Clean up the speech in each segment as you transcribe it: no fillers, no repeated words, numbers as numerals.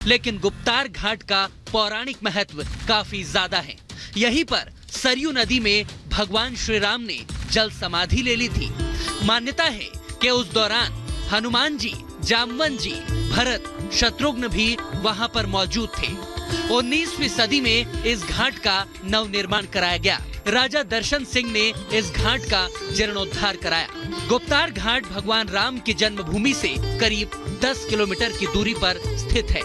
लेकिन गुप्तार घाट का पौराणिक महत्व काफी ज्यादा है। यहीं पर सरयू नदी में भगवान श्री राम ने जल समाधि ले ली थी। मान्यता है कि उस दौरान हनुमान जी, जामवंत जी, भरत, शत्रुघ्न भी वहां पर मौजूद थे। 19वीं सदी में इस घाट का नवनिर्माण कराया गया। राजा दर्शन सिंह ने इस घाट का जीर्णोद्धार कराया। गुप्तार घाट भगवान राम की जन्मभूमि से करीब 10 किलोमीटर की दूरी पर स्थित है।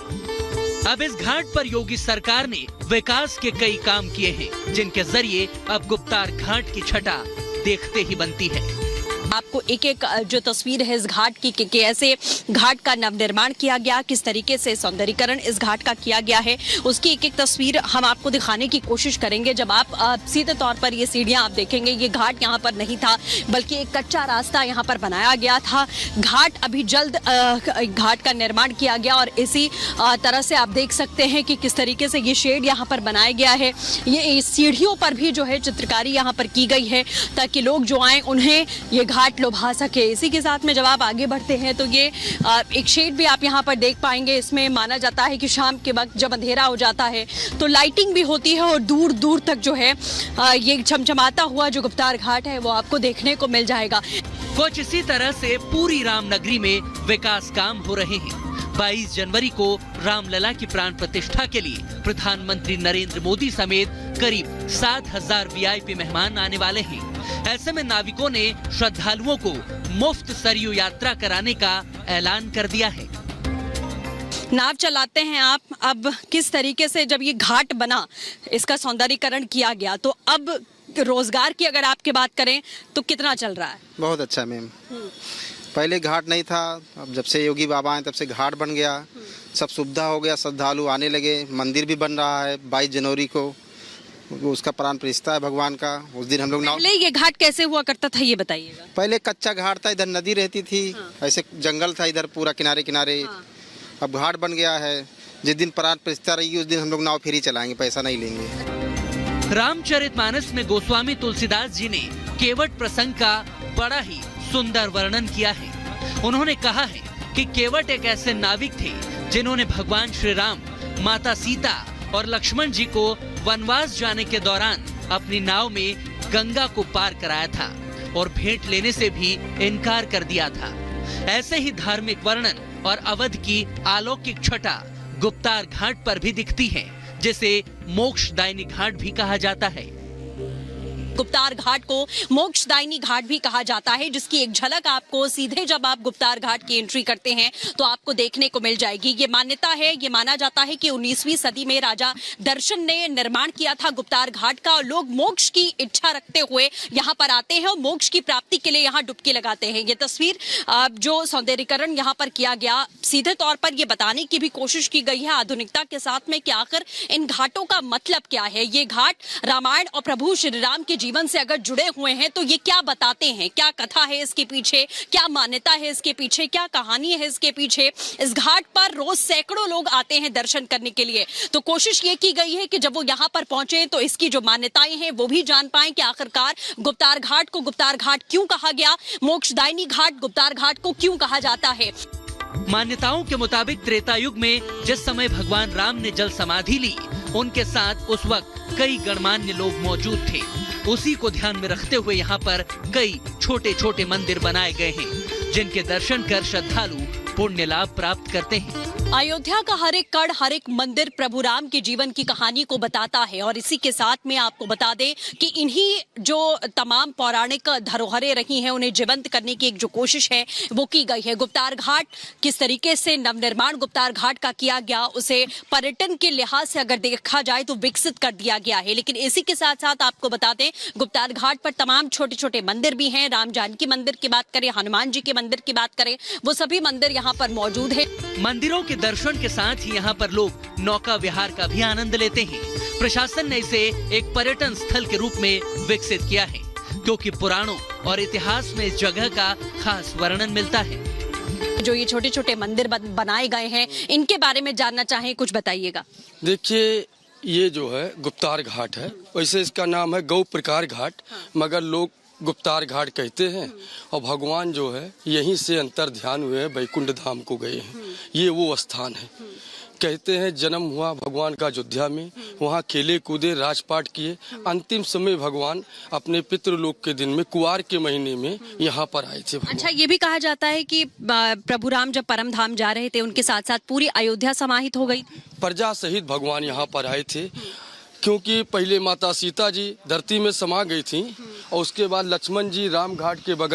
अब इस घाट पर योगी सरकार ने विकास के कई काम किए हैं, जिनके जरिए अब गुप्तार घाट की छटा देखते ही बनती है। आपको एक एक जो तस्वीर है इस घाट की कि ऐसे घाट का नवनिर्माण किया गया, किस तरीके से सौंदर्यीकरण इस घाट का किया गया है, उसकी एक एक तस्वीर हम आपको दिखाने की कोशिश करेंगे। जब आप सीधे तौर पर ये सीढ़ियां आप देखेंगे, ये घाट यहाँ पर नहीं था बल्कि एक कच्चा रास्ता यहाँ पर बनाया गया था। घाट अभी जल्द घाट का निर्माण किया गया और इसी तरह से आप देख सकते हैं कि किस तरीके से ये शेड यहाँ पर बनाया गया है। ये सीढ़ियों पर भी जो है चित्रकारी यहाँ पर की गई है ताकि लोग जो आए उन्हें ये घाट लुभा सके। इसी के साथ में जब आप आगे बढ़ते हैं तो ये एक शेड भी आप यहाँ पर देख पाएंगे। इसमें माना जाता है कि शाम के वक्त जब अंधेरा हो जाता है तो लाइटिंग भी होती है और दूर दूर तक जो है ये चमचमाता हुआ जो गुप्तार घाट है वो आपको देखने को मिल जाएगा। कुछ इसी तरह से पूरी रामनगरी में विकास काम हो रहे हैं। 22 जनवरी को रामलला की प्राण प्रतिष्ठा के लिए प्रधानमंत्री नरेंद्र मोदी समेत करीब 7,000 वीआईपी मेहमान आने वाले हैं। ऐसे में नाविकों ने श्रद्धालुओं को मुफ्त सरयू यात्रा कराने का ऐलान कर दिया है। नाव चलाते हैं आप। अब किस तरीके से जब ये घाट बना, इसका सौंदर्यीकरण किया गया, तो अब रोजगार की अगर आपकी बात करें तो कितना चल रहा है? बहुत अच्छा मैम। पहले घाट नहीं था, अब जब से योगी बाबा आए तब से घाट बन गया, सब सुविधा हो गया, श्रद्धालु आने लगे। मंदिर भी बन रहा है 22 जनवरी को, उसका प्राण प्रतिष्ठा है भगवान का। उस दिन हम लोग पहले ये घाट कैसे हुआ करता था ये बताइएगा। पहले कच्चा घाट था, इधर नदी रहती थी। ऐसे जंगल था इधर पूरा किनारे किनारे। अब घाट बन गया है। जिस दिन प्राण प्रतिष्ठा रहेगी उस दिन हम लोग नाव फेरी चलाएंगे, पैसा नहीं लेंगे। रामचरितमानस में गोस्वामी तुलसीदास जी ने केवट प्रसंग का बड़ा ही सुंदर वर्णन किया है। उन्होंने कहा है कि केवट एक ऐसे नाविक थे जिन्होंने भगवान श्री राम, माता सीता और लक्ष्मण जी को वनवास जाने के दौरान अपनी नाव में गंगा को पार कराया था और भेंट लेने से भी इनकार कर दिया था। ऐसे ही धार्मिक वर्णन और अवध की अलौकिक छटा गुप्तार घाट पर भी दिखती है, जिसे मोक्षदायिनी घाट भी कहा जाता है। गुप्तार घाट को मोक्षदायिनी घाट भी कहा जाता है, जिसकी एक झलक आपको सीधे जब आप गुप्तार घाट की एंट्री करते हैं तो आपको देखने को मिल जाएगी। ये मान्यता है, ये माना जाता है कि 19वीं सदी में राजा दर्शन ने निर्माण किया था गुप्तार घाट का और लोग मोक्ष की इच्छा रखते हुए यहाँ पर आते हैं और मोक्ष की प्राप्ति के लिए यहाँ डुबकी लगाते हैं। ये तस्वीर जो सौंदर्यीकरण यहाँ पर किया गया, सीधे तौर पर ये बताने की भी कोशिश की गई है आधुनिकता के साथ में कि आखिर इन घाटों का मतलब क्या है। ये घाट रामायण और प्रभु श्री राम के जीवन से अगर जुड़े हुए हैं तो ये क्या बताते हैं, क्या कथा है इसके पीछे, क्या मान्यता है इसके पीछे, क्या कहानी है इसके पीछे। इस घाट पर रोज सैकड़ों लोग आते हैं दर्शन करने के लिए, तो कोशिश ये की गई है कि जब वो यहाँ पर पहुंचे तो इसकी जो मान्यताएं हैं वो भी जान पाएं कि आखिरकार गुप्तार घाट को गुप्तार घाट क्यों कहा गया, मोक्षदायिनी घाट गुप्तार घाट को क्यों कहा जाता है। मान्यताओं के मुताबिक त्रेता युग में जिस समय भगवान राम ने जल समाधि ली, उनके साथ उस वक्त कई गणमान्य लोग मौजूद थे। उसी को ध्यान में रखते हुए यहाँ पर कई छोटे छोटे मंदिर बनाए गए हैं, जिनके दर्शन कर श्रद्धालु पुण्य लाभ प्राप्त करते हैं। अयोध्या का हर एक कण, हर एक मंदिर प्रभु राम के जीवन की कहानी को बताता है और इसी के साथ में आपको बता दें कि इन्हीं जो तमाम पौराणिक धरोहरें रही हैं उन्हें जीवंत करने की एक जो कोशिश है वो की गई है। गुप्तार घाट किस तरीके से नवनिर्माण गुप्तार घाट का किया गया, उसे पर्यटन के लिहाज से अगर देखा जाए तो विकसित कर दिया गया है। लेकिन इसी के साथ साथ आपको बता दें गुप्तार घाट पर तमाम छोटे छोटे मंदिर भी हैं। राम जानकी मंदिर की बात करें, हनुमान जी के मंदिर की बात करें, वो सभी मंदिर यहाँ पर मौजूद है। मंदिरों के दर्शन के साथ ही यहाँ पर लोग नौका विहार का भी आनंद लेते हैं। प्रशासन ने इसे एक पर्यटन स्थल के रूप में विकसित किया है, क्योंकि पुराणों और इतिहास में इस जगह का खास वर्णन मिलता है। जो ये छोटे छोटे मंदिर बनाए गए हैं, इनके बारे में जानना चाहें, कुछ बताइएगा। देखिए, ये जो है गुप्तार घाट है, वैसे इसका नाम है गौ प्रकार घाट, मगर लोग गुप्तार घाट कहते हैं। और भगवान जो है यहीं से अंतर ध्यान हुए वैकुंठ धाम को गए हैं। ये वो स्थान है कहते हैं जन्म हुआ भगवान का अयोध्या में, वहाँ खेले कूदे राजपाट किए, अंतिम समय भगवान अपने पितृलोक के दिन में कुआर के महीने में यहाँ पर आए थे। अच्छा, ये भी कहा जाता है कि प्रभु राम जब परम धाम जा रहे थे उनके साथ साथ पूरी अयोध्या समाहित हो गई थी। प्रजा सहित भगवान यहाँ पर आए थे, क्योंकि पहले माता सीता जी धरती में समा गई थी और उसके बाद लक्ष्मण जी राम घाट के बगल